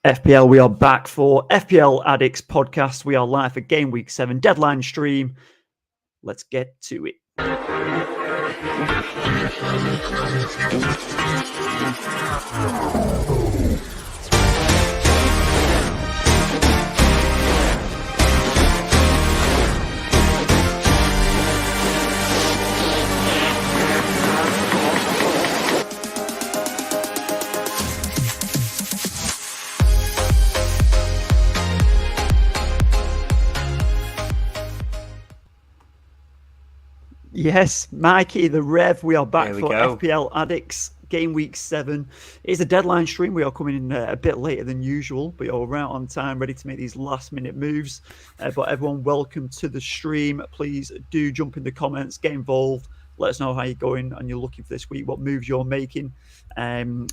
FPL, we are back for FPL Addicts podcast. We are live for Game Week 7 deadline stream. Let's get to it. Yes, Mikey, the Rev, we are back for FPL Addicts, Game Week 7. It's a deadline stream. We are coming in a bit later than usual, but you're right on time, ready to make these last-minute moves. But everyone, welcome to the stream. Please do jump in the comments, get involved. Let us know how you're going and you're looking for this week, what moves you're making. And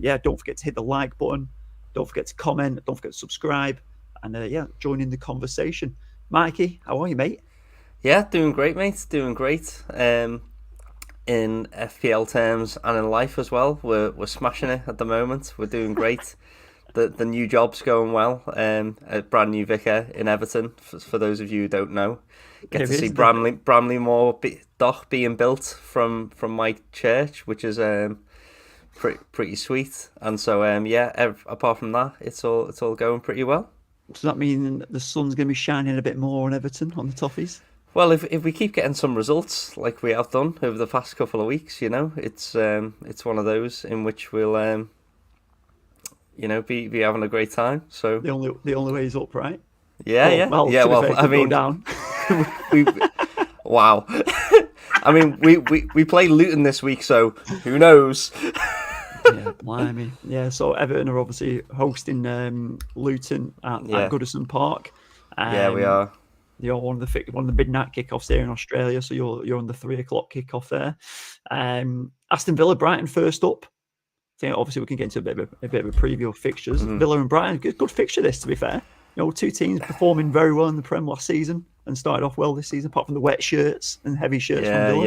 yeah, don't forget to hit the like button. Don't forget to comment. Don't forget to subscribe. And yeah, join in the conversation. Mikey, how are you, mate? Yeah, doing great, mate. Doing great. In FPL terms and in life as well, we're smashing it at the moment. We're doing great. The new job's going well. A brand new vicar in Everton. For those of you who don't know, get to see Bramley Moor Dock being built from my church, which is pretty sweet. And so yeah, apart from that, it's all going pretty well. Does that mean the sun's going to be shining a bit more on Everton on the Toffees? Well, if we keep getting some results like we have done over the past couple of weeks, you know, it's one of those in which we'll be having a great time. So the only way is up, right? Yeah, well, I mean, down. Wow. I mean, we play Luton this week, so who knows? Yeah, blimey. Yeah, so Everton are obviously hosting Luton at Goodison Park. Yeah, we are. You're one of the midnight kickoffs there in Australia, so you're on the 3 o'clock kickoff there. Aston Villa, Brighton first up. I think obviously we can get into a bit of a preview of fixtures. Mm-hmm. Villa and Brighton, good fixture this, to be fair. You know, two teams performing very well in the Prem last season and started off well this season, apart from the wet shirts and heavy shirts from Villa.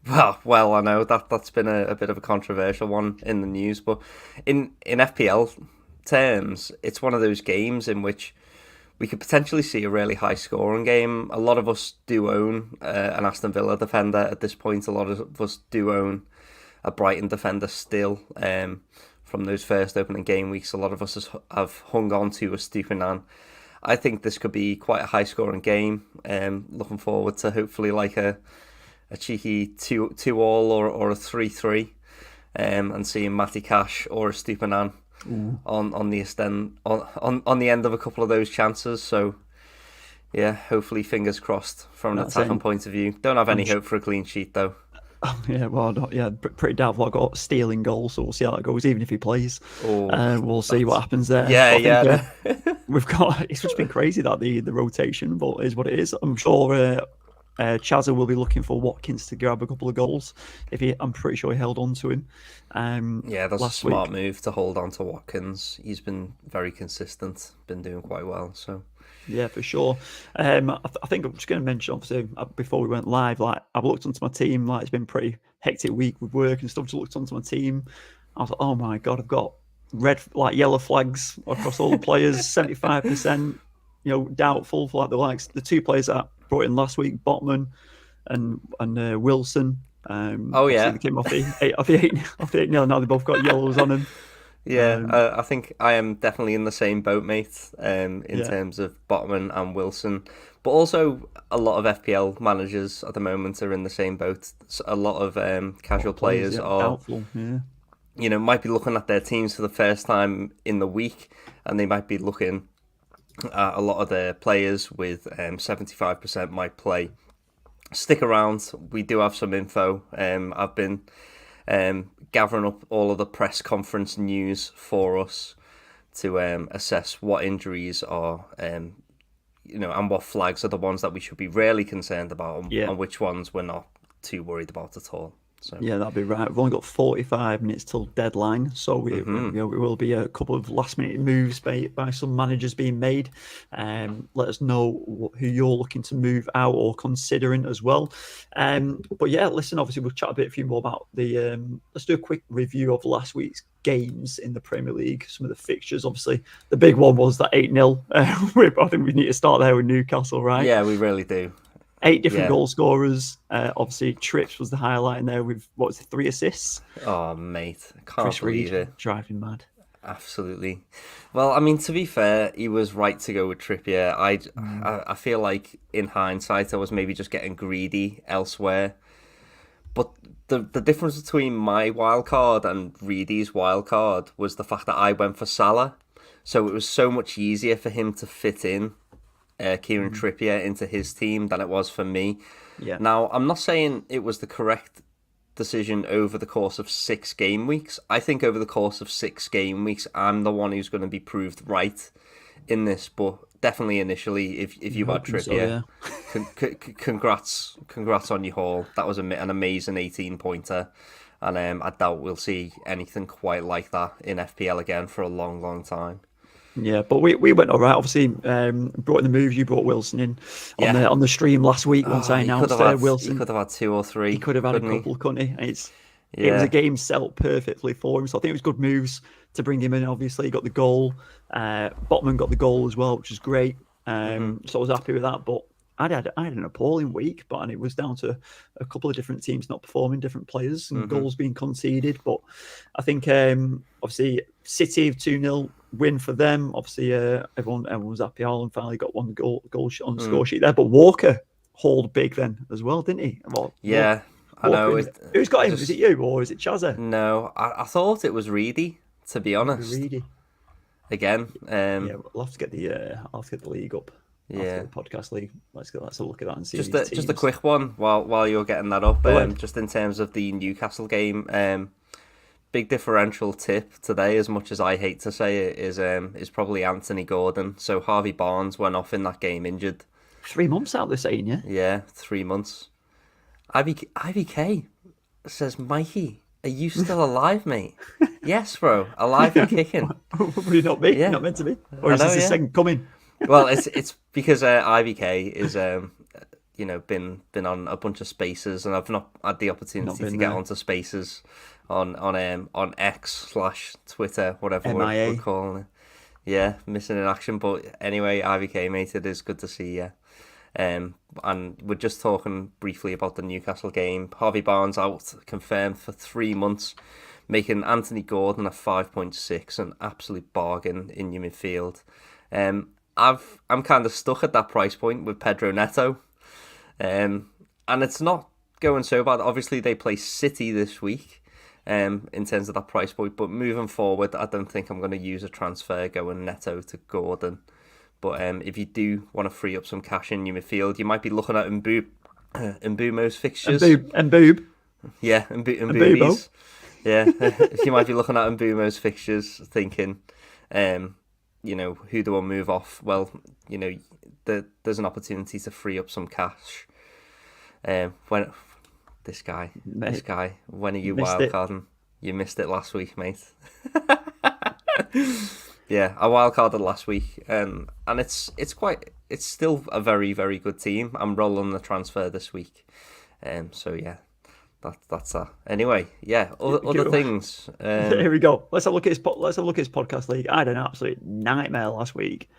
Yeah. Well, I know that's been a bit of a controversial one in the news, but in FPL terms, it's one of those games in which we could potentially see a really high scoring game. A lot of us do own an Aston Villa defender at this point. A lot of us do own a Brighton defender still from those first opening game weeks. A lot of us have hung on to a Stupinan. I think this could be quite a high scoring game. Looking forward to hopefully like a cheeky 2-2 or a 3-3 and seeing Matty Cash or a Stupinan on the end of a couple of those chances. So yeah, hopefully fingers crossed from an attacking point of view. Don't have any hope for a clean sheet though. Yeah, well, pretty doubtful. I got stealing goals, so we'll see how that goes. Even if he plays, we'll see what happens there. Yeah. We've got. It's just been crazy that the rotation, but it is what it is. I'm sure Chazza will be looking for Watkins to grab a couple of goals. I'm pretty sure he held on to him. That's a smart move to hold on to Watkins. He's been very consistent, been doing quite well. So yeah, for sure. I think I'm just going to mention, obviously, before we went live, like I've looked onto my team. Like it's been a pretty hectic week with work and stuff. Just looked onto my team. I was like, oh my god, I've got yellow flags across all the players. 75%, doubtful for the two players that I brought in last week, Botman and Wilson. They came off the 8-0. Now they both got yellows on them. Yeah, I think I am definitely in the same boat, mate, in terms of Botman and Wilson. But also, a lot of FPL managers at the moment are in the same boat. A lot of casual players are doubtful. Yeah. Might be looking at their teams for the first time in the week, and they might be looking at a lot of their players with 75% might play. Stick around. We do have some info. I've been gathering up all of the press conference news for us to assess what injuries are, and what flags are the ones that we should be really concerned about, and which ones we're not too worried about at all. So. Yeah, that'd be right. We've only got 45 minutes till deadline, so we will be a couple of last-minute moves by some managers being made. Let us know who you're looking to move out or considering as well. But yeah, listen, obviously we'll chat a few more about the. Let's do a quick review of last week's games in the Premier League. Some of the fixtures, obviously, the big one was that 8-0. I think we need to start there with Newcastle, right? Yeah, we really do. 8 different goal scorers. Obviously, Trips was the highlight in there with, 3 assists? Oh, mate. I can't believe it. Driving mad. Absolutely. Well, I mean, to be fair, he was right to go with Trippier. I feel like, in hindsight, I was maybe just getting greedy elsewhere. But the difference between my wild card and Reedy's wild card was the fact that I went for Salah. So it was so much easier for him to fit in Kieran Trippier into his team than it was for me. Yeah. Now, I'm not saying it was the correct decision over the course of 6 game weeks. I think over the course of 6 game weeks, I'm the one who's going to be proved right in this. But definitely initially, if you had Trippier, congrats on your haul. That was an amazing 18-pointer. And I doubt we'll see anything quite like that in FPL again for a long, long time. Yeah, but we went all right. Obviously, brought in the moves. You brought Wilson in on the stream last week. Once I announced Wilson, he could have had 2 or 3. He could have had a couple, couldn't he? It was a game set up perfectly for him. So I think it was good moves to bring him in. Obviously, he got the goal. Botman got the goal as well, which is great. So I was happy with that. But I had an appalling week, and it was down to a couple of different teams not performing, different players, and goals being conceded. But I think obviously City 2-0 win for them. Obviously, everyone was happy. Haaland finally got one goal on the score sheet there. But Walker hauled big then as well, didn't he? Walker, I know. Who's got him? Is it you or is it Chazza? No, I thought it was Reedy, to be honest. Reedy. Again. I'll have to get the league up. Yeah, the podcast league. Let's have a look at that and see. Just a quick one while you're getting that up. Just in terms of the Newcastle game, big differential tip today, as much as I hate to say it, is probably Anthony Gordon. So Harvey Barnes went off in that game injured. 3 months out, they're saying, yeah. Yeah, 3 months. IVK says, Mikey, are you still alive, mate? Yes, bro, alive and kicking. Probably not me. Not meant to be. Or is this a second coming? Well, it's because IVK is been on a bunch of spaces, and I've not had the opportunity to get onto spaces on X/Twitter, whatever we're calling it. Yeah, missing in action. But anyway, IVK, mate, it is good to see you. And we're just talking briefly about the Newcastle game. Harvey Barnes out, confirmed for 3 months, making Anthony Gordon a 5.6, an absolute bargain in your midfield. I'm kind of stuck at that price point with Pedro Neto, and it's not going so bad. Obviously, they play City this week, in terms of that price point. But moving forward, I don't think I'm going to use a transfer going Neto to Gordon. But if you do want to free up some cash in your midfield, you might be looking at Mbumo's fixtures. Mboob. Yeah, Mbubo. Yeah, you might be looking at Mbumo's fixtures, thinking, who do I move off? Well, there's an opportunity to free up some cash. When this guy, when are you wildcarding? You missed it last week, mate. Yeah, I wildcarded last week, and it's still a very, very good team. I'm rolling the transfer this week, so yeah, that's that. Anyway, yeah, other things. Here we go. Let's have a look at his podcast league. I had an absolute nightmare last week.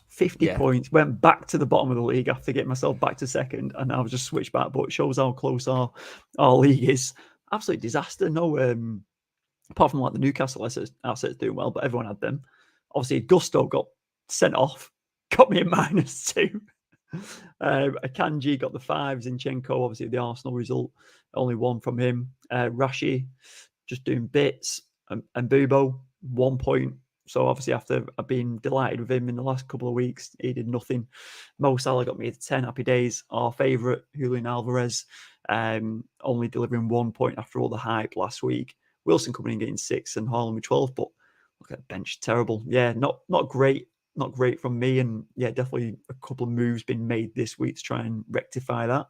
50 points, went back to the bottom of the league after getting myself back to second, and now I've just switched back. But it shows how close our league is. Absolute disaster. No, apart from like the Newcastle assets doing well, but everyone had them. Obviously, Gusto got sent off, got me a -2. Akanji got the 5. Zinchenko, obviously the Arsenal result, only 1 from him. Rashi just doing bits, and Bubo 1 point. So obviously, after I've been delighted with him in the last couple of weeks, he did nothing. Mo Salah got me a 10. Happy days. Our favourite, Julian Alvarez, only delivering 1 point after all the hype last week. Wilson coming in getting 6 and Haaland with 12, but look at the bench, terrible. Yeah, not great from me, and yeah, definitely a couple of moves been made this week to try and rectify that.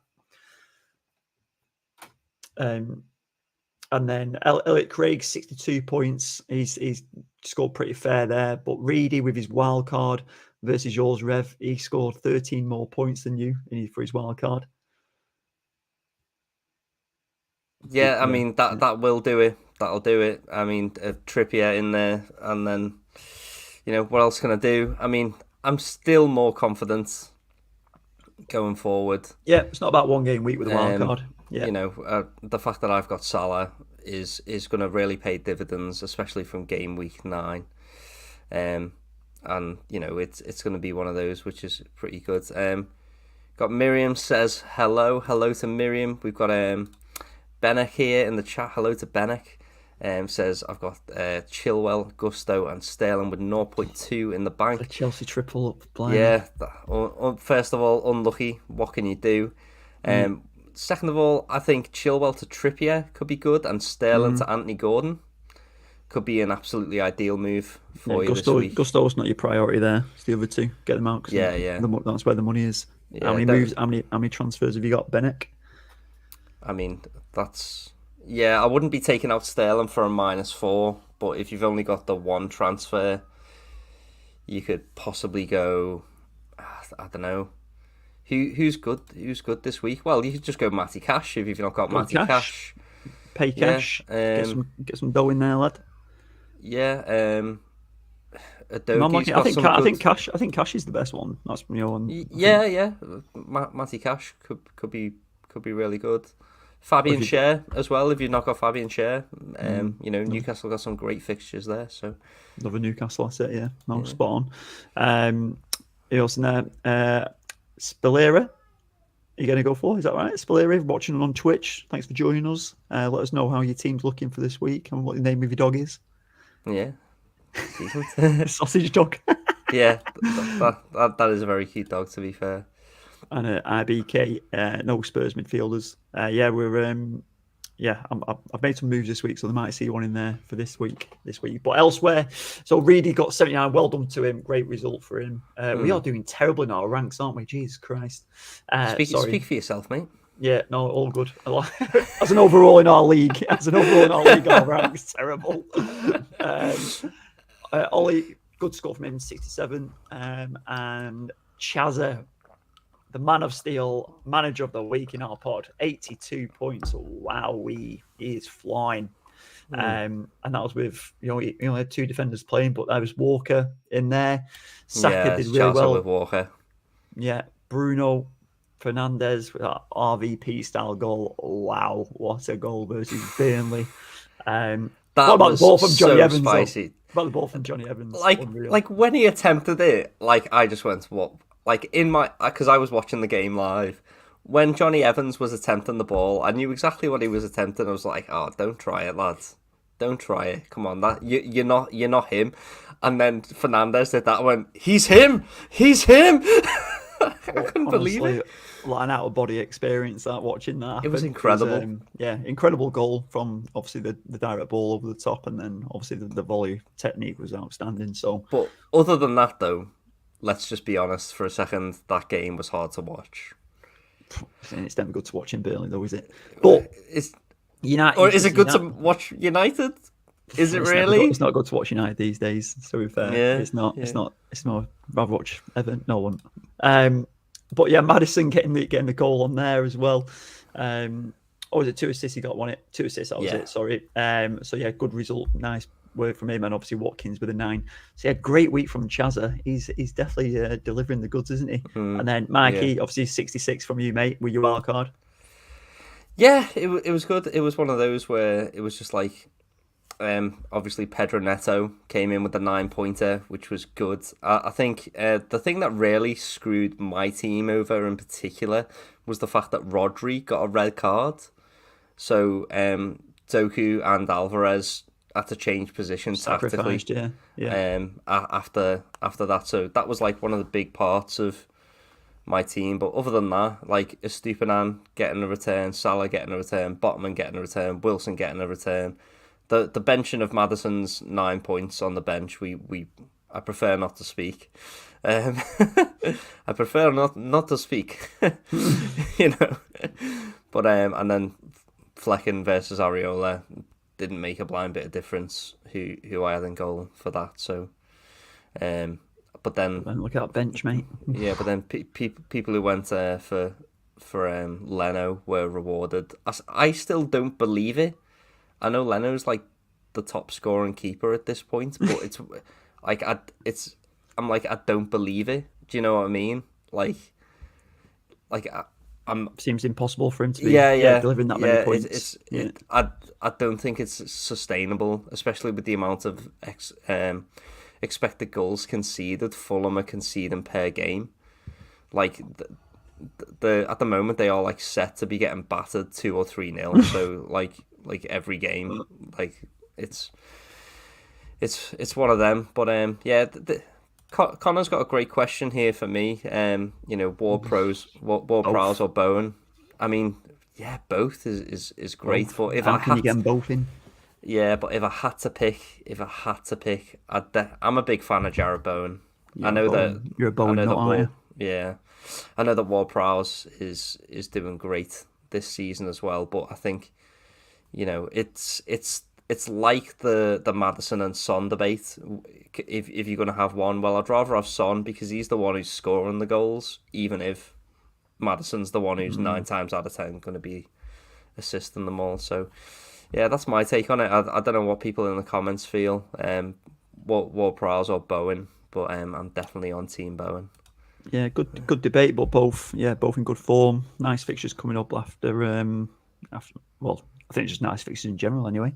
And then Elliot Craig, 62 points. He's scored pretty fair there. But Reedy with his wild card versus yours, Rev, he scored 13 more points than you for his wild card. Yeah, I mean, that will do it. That'll do it. I mean, Trippier in there, and then, what else can I do? I mean, I'm still more confident going forward. Yeah, it's not about one game week with a wild card. Yeah. The fact that I've got Salah is going to really pay dividends, especially from game week 9. And, it's going to be one of those, which is pretty good. Got Miriam says hello to Miriam. We've got Benek here in the chat. Hello to Benek. Says I've got Chilwell, Gusto, and Sterling with 0.2 in the bank. The Chelsea triple up. Blind. Yeah. First of all, unlucky. What can you do? Second of all, I think Chilwell to Trippier could be good, and Sterling to Anthony Gordon could be an absolutely ideal move for you this week. Gusto's not your priority there. It's the other two. Get them out. That's where the money is. Yeah, how many moves? How many transfers have you got, Benek? I mean, I wouldn't be taking out Sterling for a -4, but if you've only got the one transfer, you could possibly go, I don't know, who's good this week? Well, you could just go Matty Cash if you've not got Matty Cash. Pay cash, get some dough in there, lad. Yeah, I think Cash is the best one. That's one. Yeah. Matty Cash could be really good. Fabian Schär as well, if you've not got Fabian Schär. Newcastle got some great fixtures there. So love a Newcastle asset, yeah. No, spot on. Who else in there? Spalera. Are you going to go for? Is that right? Spalera, watching on Twitch. Thanks for joining us. Let us know how your team's looking for this week and what the name of your dog is. Yeah. Sausage dog. Yeah, that is a very cute dog, to be fair. And IBK, no Spurs midfielders. I've made some moves this week, so they might see one in there for this week. But elsewhere, so Reedy got 79. Well done to him. Great result for him. We are doing terrible in our ranks, aren't we? Jesus Christ. Speak for yourself, mate. Yeah, no, all good. As an overall in our league, our ranks terrible. Ollie, good score from him, 67. And Chazza, the man of steel, manager of the week in our pod, 82 points. Wow, he is flying. And that was with, he only had 2 defenders playing, but there was Walker in there. Saka did really well with Walker. Yeah, Bruno Fernandes with that RVP style goal. Wow, what a goal versus Burnley. What about the ball from Johnny Evans? Spicy. About the ball from Johnny Evans. Like when he attempted it, I just went, what? Because I was watching the game live. When Johnny Evans was attempting the ball, I knew exactly what he was attempting. I was like, "Oh, don't try it, lads! Don't try it. Come on, you're not him." And then Fernandes did that. I went, "He's him! He's him!" I couldn't believe it. Like an out of body experience. Watching that, it was incredible. Incredible goal from obviously the direct ball over the top, and then obviously the volley technique was outstanding. So, but other than that, though. Let's just be honest for a second. That game was hard to watch. It's never good to watch in Burnley, though, is it? But United, or is it good to watch United? Is it really? It's not good to watch United these days. So we're fair. Yeah, it's not. It's not. I'd rather watch Everton. No one. But yeah, Maddison getting the goal on there as well. Was it 2 assists? He got 2 assists. That was it. Sorry. So yeah, good result. Nice work from him, and obviously Watkins with a 9. So yeah, great week from Chazza. He's definitely delivering the goods, isn't he? And then Mikey, obviously 66 from you, mate, with your wild card. Yeah, it was good. It was one of those where it was just like, obviously Pedro Neto came in with the 9-pointer, which was good. I think the thing that really screwed my team over in particular was the fact that Rodri got a red card. So Doku and Alvarez had to change positions tactically. After that, so that was like one of the big parts of my team. But other than that, like Estupinan getting a return, Salah getting a return, Botman getting a return, Wilson getting a return. The benching of Maddison's 9 points on the bench, I prefer not to speak. I prefer not to speak. But and then Flecken versus Areola didn't make a blind bit of difference who I had in goal for that. So, but then look at that bench, mate. Yeah, but then people who went for Leno were rewarded. I still don't believe it. I know Leno's like the top scoring keeper at this point, but it's like I'm like, I don't believe it. Do you know what I mean? Like I'm seems impossible for him to be delivering that many points. I don't think it's sustainable, especially with the amount of expected goals conceded Fulham are conceding per game. Like the at the moment they are like set to be getting battered 2 or 3-0. So like every game, like it's one of them. But Connor's got a great question here for me. Ward Prowse or Bowen. I mean, yeah, both is great. Both. But if How can you get them both in? Yeah, but if I had to pick, I'm a big fan of Jared Bowen. I know that you're a Bowen, are you? Yeah, I know that Ward Prowse is doing great this season as well. But I think, it's like the Maddison and Son debate. If you're going to have one, well, I'd rather have Son because he's the one who's scoring the goals, even if Maddison's the one who's 9 times out of 10 going to be assisting them all. So, yeah, that's my take on it. I don't know what people in the comments feel. Ward Prowse or Bowen, but I'm definitely on Team Bowen. Yeah, good debate, but both in good form. Nice fixtures coming up after. Well, I think just nice fixtures in general. Anyway,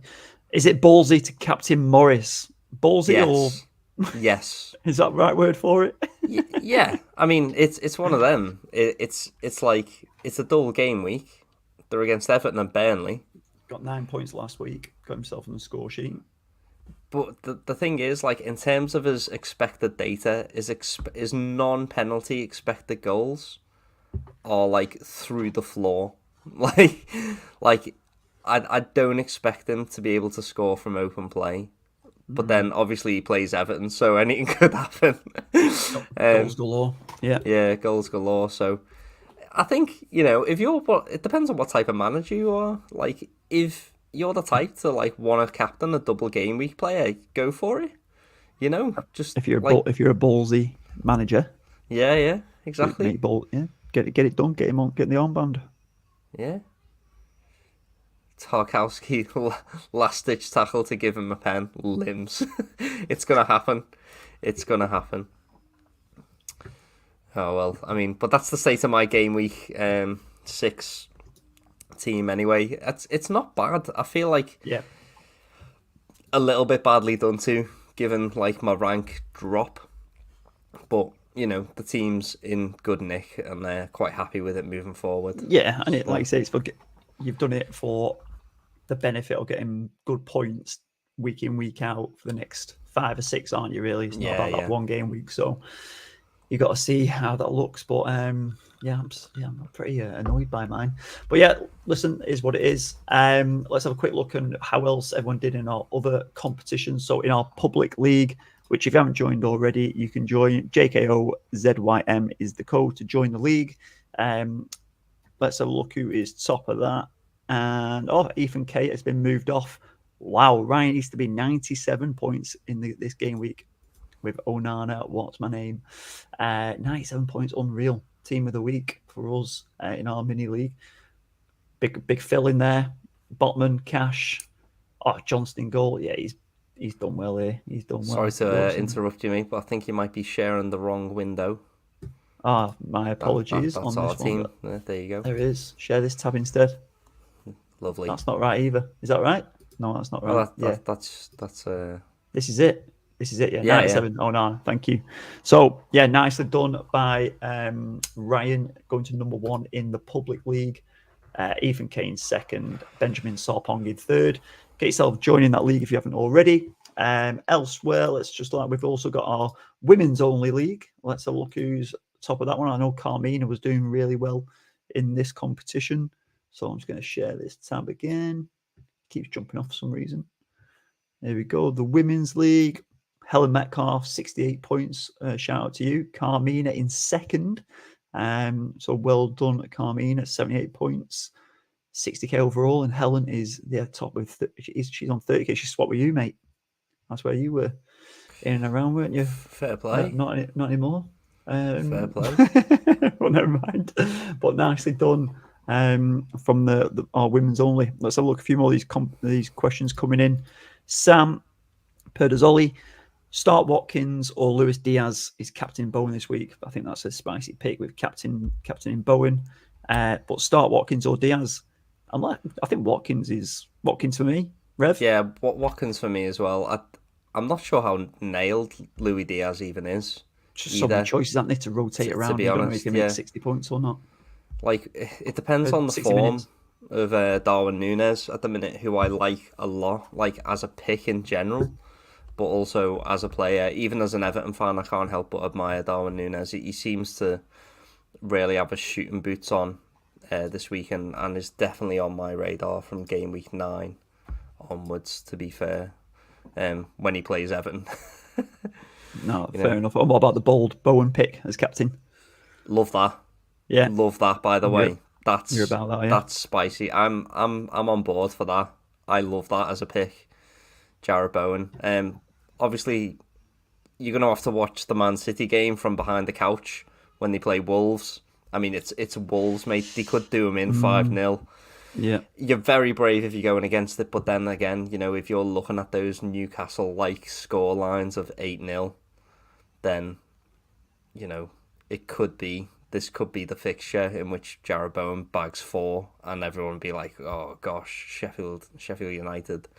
is it ballsy to captain Morris? Ballsy or yes? Is that the right word for it? Yeah, I mean it's one of them. It's like it's a dull game week. They're against Everton and Burnley. Got 9 points last week. Got himself on the score sheet. But the thing is, like, in terms of his expected data, his non-penalty expected goals are like through the floor. Like I don't expect him to be able to score from open play. But then obviously he plays Everton, so anything could happen. Goals galore. Yeah, goals galore. So I think, it depends on what type of manager you are. Like, if you're the type to like want to captain a double game week player, go for it. Just if you're a ballsy manager. Yeah, exactly. Get it done. Get him on. Get the armband. Yeah. Tarkowski, last ditch tackle to give him a pen. Limbs. It's gonna happen. Oh well, I mean, but that's the state of my game week 6 team anyway. It's not bad. I feel like a little bit badly done to, given like my rank drop. But the team's in good nick and they're quite happy with it moving forward. Yeah, and it, like I say, you've done it for the benefit of getting good points week in, week out for the next 5 or 6, aren't you? Really, it's not about that one game week. So you got to see how that looks. But I'm pretty annoyed by mine. But yeah, listen, it is what it is. Let's have a quick look at how else everyone did in our other competitions. So in our public league, which if you haven't joined already, you can join. jkozym is the code to join the league. Let's have a look who is top of that. And Ethan Kate has been moved off. Wow, Ryan used to be 97 points in this game week with Onana. What's my name? 97 points, unreal. Team of the week for us in our mini league. Big Phil in there. Botman, Cash. Johnston goal. Yeah, he's done well here. He's done well. Sorry to interrupt you, mate, but I think you might be sharing the wrong window. My apologies. That's on our this team. One. There you go. There it is. Share this tab instead. Lovely. That's not right either. Is that right? No, that's not right. That's This is it. Yeah, 97. Yeah. Oh no, thank you. So yeah, nicely done by Ryan, going to number 1 in the public league. Ethan Kane second, Benjamin Sarpongi third. Get yourself joining that league if you haven't already. Elsewhere, we've also got our women's only league. Let's have a look who's top of that one. I know Carmina was doing really well in this competition. So I'm just going to share this tab again. Keeps jumping off for some reason. There we go. The women's league. Helen Metcalf, 68 points. Shout out to you. Carmina in second. So well done, Carmina, 78 points. 60k overall, and Helen is the top with she's on 30k. She swapped with you, mate. That's where you were in and around, weren't you? Fair play. Not anymore. Fair play. Well, never mind. But nicely done from our women's only. Let's have a look. A few more of these questions coming in. Sam Perdozzoli, start Watkins or Luis Diaz is captain Bowen this week. I think that's a spicy pick with captain in Bowen. But start Watkins or Diaz. I think Watkins for me. Rev? Yeah, Watkins for me as well. I'm not sure how nailed Luis Diaz even is. Just so many choices, aren't there, to rotate around? To be honest, don't know if he's going to make 60 points or not. Like, it depends on the form of Darwin Núñez at the minute, who I like a lot, like as a pick in general, but also as a player. Even as an Everton fan, I can't help but admire Darwin Núñez. He seems to really have his shooting boots on this weekend, and is definitely on my radar from game week 9 onwards, to be fair, when he plays Everton. No, fair enough. What about the bold Bowen pick as captain? Love that. Yeah, love that. By the way, you're about that. Yeah, that's spicy. I'm on board for that. I love that as a pick, Jarrod Bowen. Obviously, you're gonna have to watch the Man City game from behind the couch when they play Wolves. I mean, it's Wolves, mate. They could do them in 5-0. Yeah, you're very brave if you're going against it, but then again, if you're looking at those Newcastle-like score lines of 8-0, then this could be the fixture in which Jarrod Bowen bags 4, and everyone would be like, "Oh gosh, Sheffield United,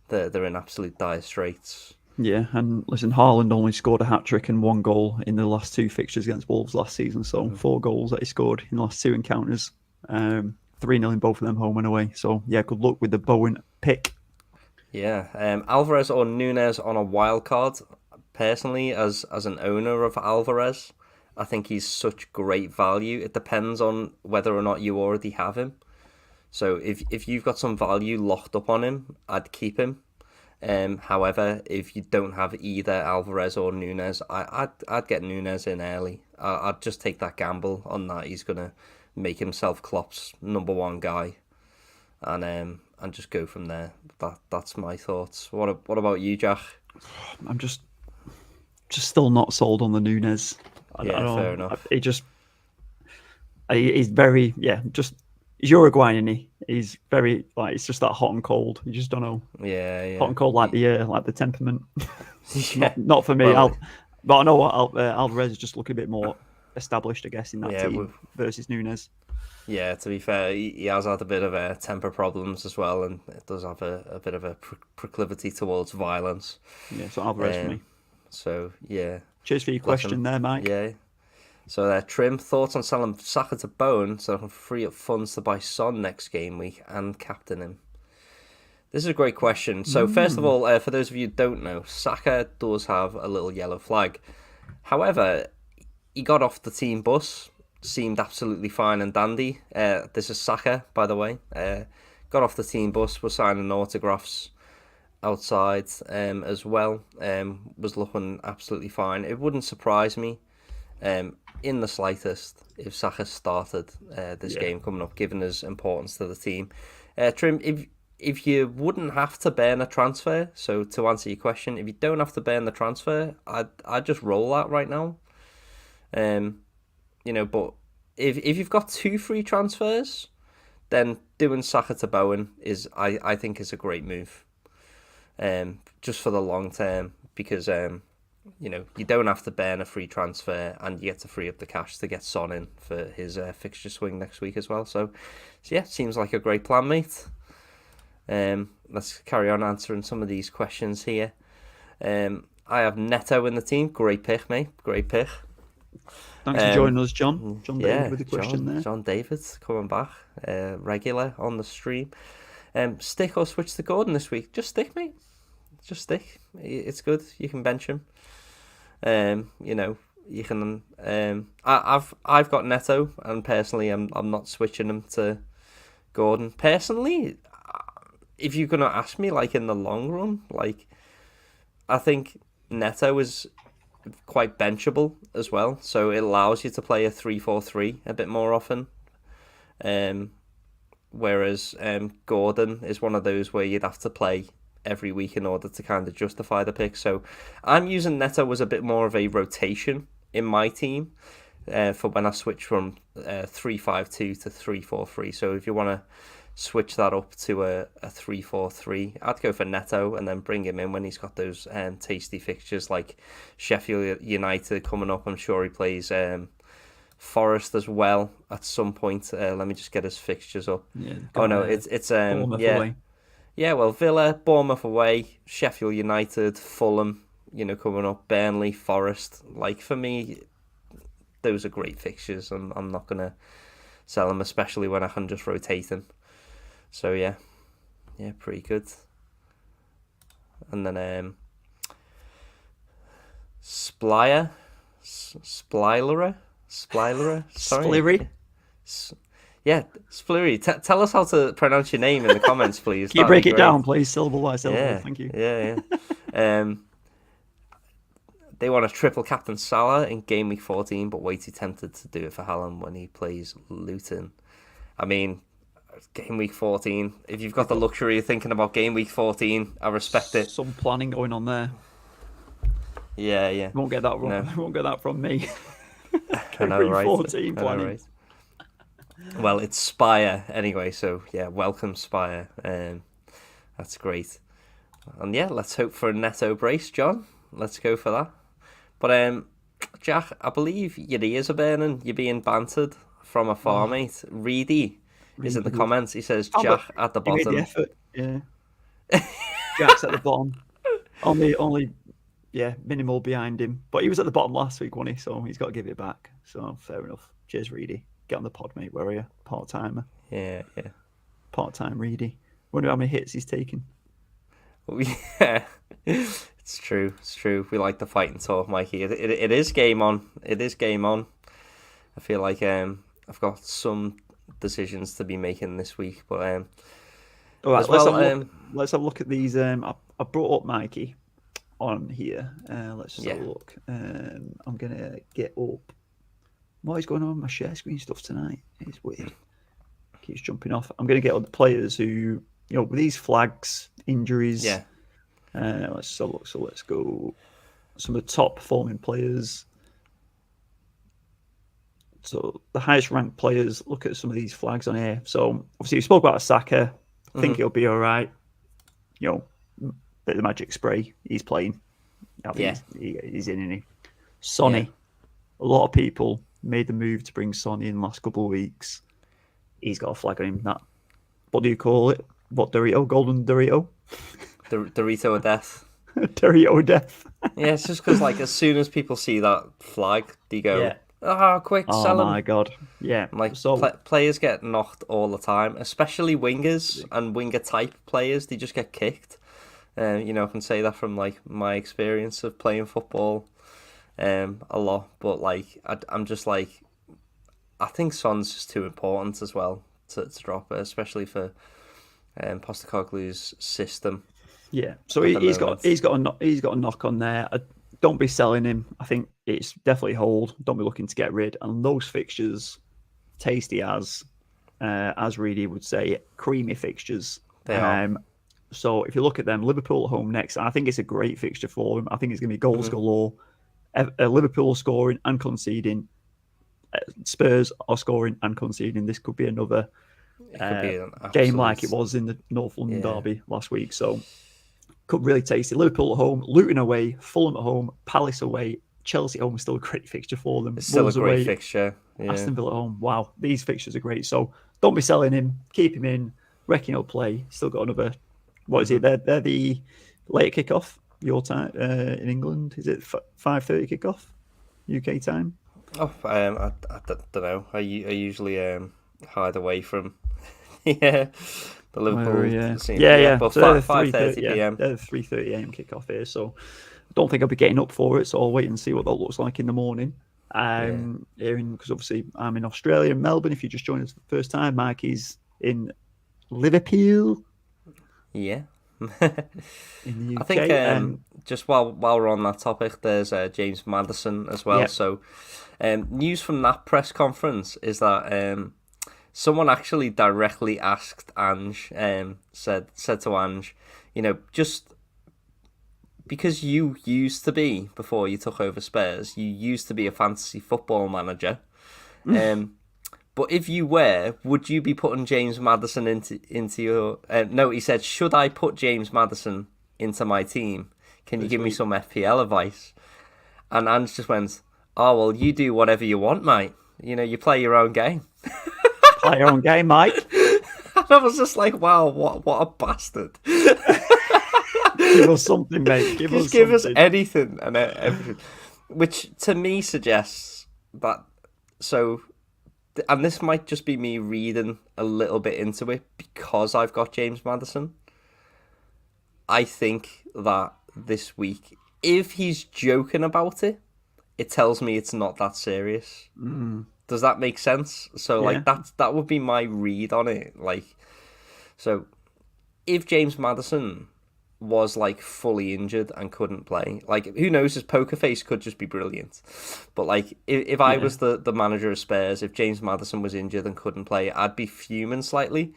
they're in absolute dire straits." Yeah, and listen, Haaland only scored a hat-trick and 1 goal in the last 2 fixtures against Wolves last season, so 4 goals that he scored in the last 2 encounters. 3-0 in both of them, home and away. So, yeah, good luck with the Bowen pick. Yeah, Alvarez or Núñez on a wild card. Personally, as an owner of Alvarez, I think he's such great value. It depends on whether or not you already have him. So if you've got some value locked up on him, I'd keep him. However, if you don't have either Alvarez or Núñez, I'd get Núñez in early. I'd just take that gamble on that he's gonna make himself Klopp's number 1 guy, and just go from there. That's my thoughts. What about you, Jack? I'm just still not sold on the Núñez. Fair enough. He's very he's Uruguayan, isn't he? He's very it's just that hot and cold. You just don't know. Yeah. Hot and cold like the temperament. Yeah. not for me. Well, but I know what Alvarez is just looking a bit more established, I guess, in that team versus Núñez. Yeah, to be fair, he has had a bit of temper problems as well, and it does have a bit of a proclivity towards violence. Yeah, so Alvarez for me. So, yeah. Cheers for your question there, Mike. Yeah. So, Trim, thoughts on selling Saka to Bowen so I can free up funds to buy Son next game week and captain him? This is a great question. So, first of all, for those of you who don't know, Saka does have a little yellow flag. However, he got off the team bus, seemed absolutely fine and dandy. This is Saka, by the way. Got off the team bus, was signing autographs outside as well. Was looking absolutely fine. It wouldn't surprise me in the slightest if Saka started this game coming up, given his importance to the team. Trim, if you wouldn't have to burn a transfer, so to answer your question, if you don't have to burn the transfer, I'd just roll that right now. But if you've got 2 free transfers, then doing Saka to Bowen I think is a great move. Just for the long term, because you don't have to burn a free transfer, and you get to free up the cash to get Son in for his fixture swing next week as well. So yeah, seems like a great plan, mate. Let's carry on answering some of these questions here. I have Neto in the team. Great pick, mate. Great pick. Thanks for joining us, John. John David with the question there. John David coming back, regular on the stream. Stick or switch to Gordon this week? Just stick, mate. Just stick. It's good. You can bench him. You can. I've got Neto, and personally, I'm not switching him to Gordon. Personally, if you're gonna ask me, like in the long run, I think Neto is quite benchable as well, so it allows you to play a 3-4-3 a bit more often. whereas Gordon is one of those where you'd have to play every week in order to kind of justify the pick. So I'm using Neto as a bit more of a rotation in my team for when I switch from 3-5-2 to 3-4-3. So if you want to switch that up to a 3-4-3, I'd go for Neto and then bring him in when he's got those tasty fixtures like Sheffield United coming up. I'm sure he plays Forest as well at some point. Let me just get his fixtures up. It's away. Yeah, well, Villa, Bournemouth away, Sheffield United, Fulham, coming up, Burnley, Forest. Like, for me, those are great fixtures. I'm not going to sell them, especially when I can just rotate them. So, yeah, pretty good. And then Splylera, sorry. Splirry? Yeah, Splurry. Tell us how to pronounce your name in the comments, please. Can you break it down, please, syllable by syllable? Yeah, thank you. Yeah. They want a triple captain Salah in game week 14, but way too tempted to do it for Haaland when he plays Luton. I mean, game week 14, if you've got the luxury of thinking about game week 14, I respect it. Some planning going on there. Yeah. Won't get that wrong. No. Won't get that from me. I know, right? 14 planning. Right. Well, it's Spire anyway, so yeah, welcome Spire. That's great. And yeah, let's hope for a Neto brace, John. Let's go for that. But Jack, I believe your ears are burning. You're being bantered from a far mate. Reedy is in the comments. He says Jack at the bottom. He made the effort. Yeah. Jack's at the bottom. Only minimal behind him. But he was at the bottom last week, wasn't he? So he's got to give it back. So fair enough. Cheers, Reedy. Get on the pod, mate. Where are you? Part-timer. Yeah. Part-time Reedy. Wonder how many hits he's taken. Yeah. It's true. We like the fight and talk, Mikey. It is game on. It is game on. I feel like I've got some decisions to be making this week. But all right, let's have a look at these. I brought up Mikey on here. Let's just have a look. I'm going to get up. What is going on with my share screen stuff tonight? It's weird. Keeps jumping off. I'm going to get all the players who, with these flags, injuries. Yeah. Let's have a look. So let's go. Some of the top performing players. So the highest ranked players. Look at some of these flags on here. So obviously we spoke about Saka. I think he'll be all right. Bit of the magic spray. He's playing. I think he's in, isn't he? Sonny. A lot of people made the move to bring Sonny in the last couple of weeks. He's got a flag on him. That, what do you call it? What Dorito? Golden Dorito? Dorito of death. Dorito of death. Yeah, it's just because as soon as people see that flag, they go, quick, sell him. Oh my God. Yeah. Players get knocked all the time, especially wingers and winger type players. They just get kicked. I can say that from my experience of playing football. A lot, but I'm just I think Son's just too important as well to drop it, especially for Postecoglou's system. Yeah, so he's got a knock on there. Don't be selling him. I think it's definitely hold. Don't be looking to get rid. And those fixtures, tasty as Reedy would say, creamy fixtures. They are. So if you look at them, Liverpool at home next. I think it's a great fixture for him. I think it's going to be goals galore. Liverpool scoring and conceding. Spurs are scoring and conceding. This could be another game like it was in the North London derby last week. So could really taste it. Liverpool at home, Luton away, Fulham at home, Palace away, Chelsea at home is still a great fixture for them. It's still Wolves a great away, fixture. Yeah. Aston Villa at home. Wow, these fixtures are great. So don't be selling him. Keep him in. Reckon he'll play. Still got another. What is it? They're the late kickoff. Your time in England, is it 5:30 kickoff UK time? Oh, I don't know. I usually hide away from the Liverpool scene. But so 5:30 p.m. They're the 3:30 a.m. kickoff here, so I don't think I'll be getting up for it. So I'll wait and see what that looks like in the morning. Because obviously I'm in Australia, in Melbourne. If you just joined us for the first time, Mikey's in Liverpool. Yeah. In the UK. I think just while we're on that topic, there's James Maddison as well. Yep. So news from that press conference is that someone actually directly asked Ange, said to Ange, just because you used to be, before you took over Spurs, you used to be a fantasy football manager. But if you were, would you be putting James Maddison into your... no, he said, should I put James Maddison into my team? Can you give me some FPL advice? And Ange just went, oh, well, you do whatever you want, mate. You play your own game. Play your own game, Mike. And I was just like, wow, what a bastard. Give us something, mate. Give us anything and everything. Which, to me, suggests that... So... And this might just be me reading a little bit into it because I've got James Maddison. I think that this week, if he's joking about it, it tells me it's not that serious. Does that make sense? So, that would be my read on it. So, if James Maddison was fully injured and couldn't play, who knows, his poker face could just be brilliant. But if I was the manager of Spurs, if James Maddison was injured and couldn't play, I'd be fuming slightly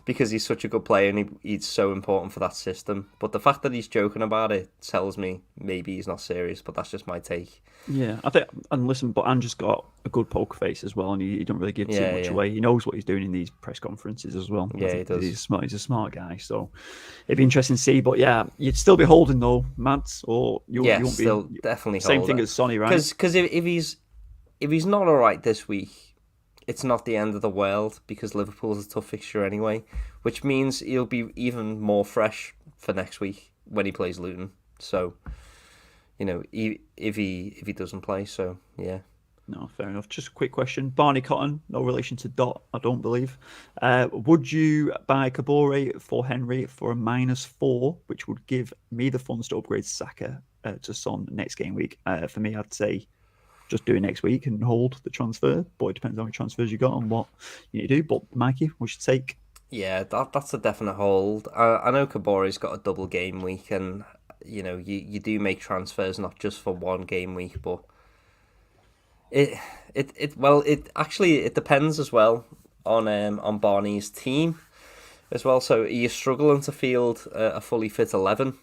because he's such a good player and he's so important for that system. But the fact that he's joking about it tells me maybe he's not serious, but that's just my take. Yeah, I think, and listen, but Andrew's got a good poker face as well, and he don't really give too much away. He knows what he's doing in these press conconferences as well. Yeah, he does. He's a smart guy, so it'd be interesting to see. But yeah, you'd still be holding though, Mads, or you won't still be definitely same thing as Sonny, right? Because if he's not all right this week, it's not the end of the world because Liverpool's a tough fixture anyway, which means he'll be even more fresh for next week when he plays Luton. So, if he doesn't play, so yeah. No, fair enough. Just a quick question. Barney Cotton, no relation to Dot, I don't believe. Would you buy Kabore for Henry for a -4, which would give me the funds to upgrade Saka to Son next game week? For me, I'd say just do it next week and hold the transfer, but it depends on how many transfers you got and what you need to do. But Mikey, we should take. Yeah, that's a definite hold. I know Kabore's got a double game week, and you do make transfers not just for one game week, but it depends as well on Barney's team as well. So you're struggling to field a fully fit 11.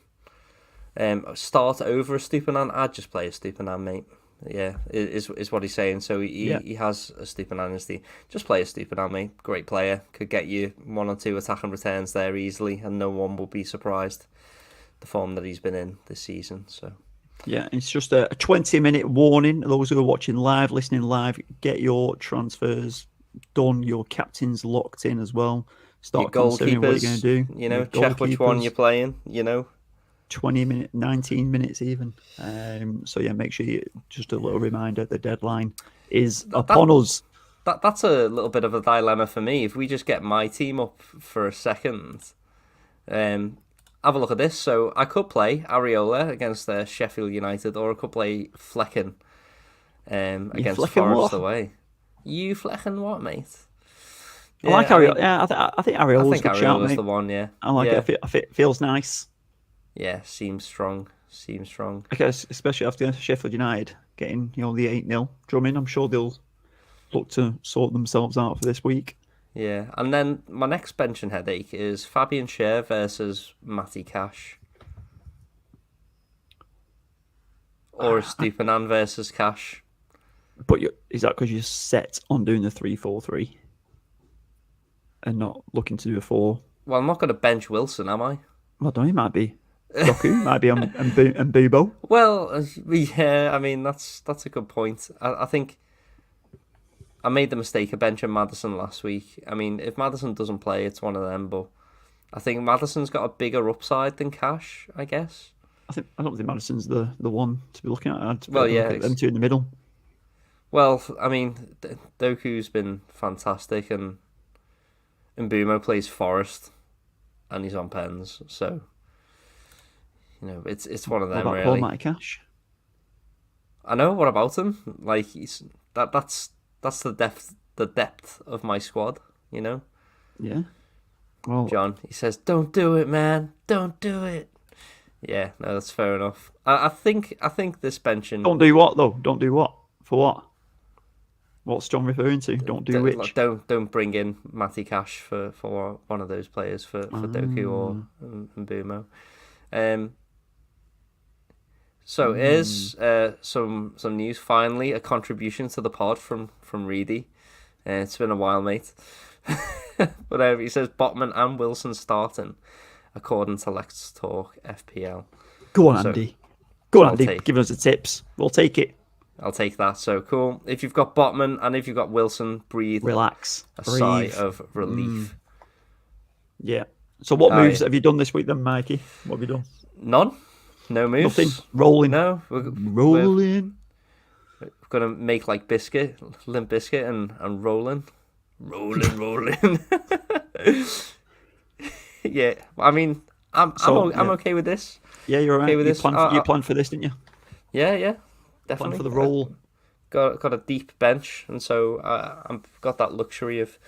Start over a Stupinan. I'd just play a Stupinan, mate. Yeah, is what he's saying. So he has a Stupinan in his team. Just play a Stupinan, mate. Great player. Could get you 1 or 2 attacking returns there easily, and no one will be surprised the form that he's been in this season. So. Yeah, it's just a 20-minute warning. Those who are watching live, listening live, get your transfers done, your captains locked in as well. Start considering what you're going to do. Check which one you're playing, 20 minutes, 19 minutes even. So yeah, make sure just a little reminder, the deadline is upon us. That's a little bit of a dilemma for me. If we just get my team up for a second, have a look at this. So I could play Areola against Sheffield United, or I could play Flecken against Forest away. You Flecken what, mate? Yeah, I like Areola. Yeah, I think Areola's a good shout, mate. The one, yeah. I like it. It feels nice. Yeah, seems strong. I guess, especially after Sheffield United getting the 8-0 drumming, I'm sure they'll look to sort themselves out for this week. Yeah, and then my next benching headache is Fabian Schär versus Matty Cash. Or Stupinan versus Cash. But is that because you're set on doing the 3-4-3 and not looking to do a 4? Well, I'm not going to bench Wilson, am I? Well, I don't know, he might be. Doku might be and Bubo. Well, yeah, I mean, that's a good point. I think I made the mistake of benching Maddison last week. I mean, if Maddison doesn't play, it's one of them, but I think Maddison's got a bigger upside than Cash, I guess. I don't think Maddison's the one to be looking at. Look at them two in the middle. Well, I mean, Doku's been fantastic, and Mbumo plays Forest, and he's on pens, so it's one of them. What about Paul Matty Cash? I know. What about him? That's the depth of my squad. Yeah. Well, John, he says, "Don't do it, man. Don't do it." Yeah, no, that's fair enough. I think this benching. Don't do what though? Don't do what? For what? What's John referring to? Don't do which? Don't bring in Matty Cash for one of those players for Doku or Mbumo. So here's some news. Finally, a contribution to the pod from Reedy. It's been a while, mate. But he says Botman and Wilson starting, according to Let's Talk FPL. Go on, Andy. Go on, Andy. Give us the tips. We'll take it. I'll take that. So cool. If you've got Botman and if you've got Wilson, relax. Breathe. Sigh of relief. Yeah. So what moves have you done this week then, Mikey? What have you done? None. No moves. Nothing. Rolling. No. Rolling. We're going to make like Limp Biscuit and rolling. Rolling. Yeah. I mean, I'm okay with this. Yeah, you're okay with this. You planned for this, didn't you? Yeah. Definitely. For the roll. Got a deep bench, and so I've got that luxury of